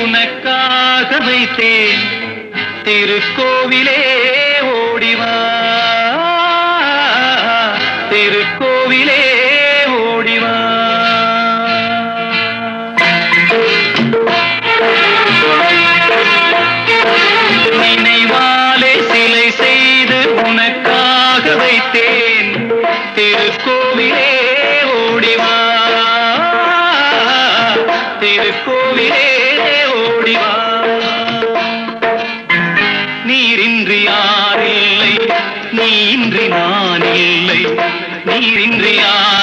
உனக்காக வைத்தேன் திருக்கோவிலே ஓடிவா திருக்கோவிலே ஓடிவா நினைவாலே சிலை செய்து உனக்காக வைத்தேன் திருக்கோவிலே ஓடிவா திருக்கோவிலே ஓடிவா நீரின்றி யாரில்லை நீ இன்றி நான் இல்லை நீரின்றி யார்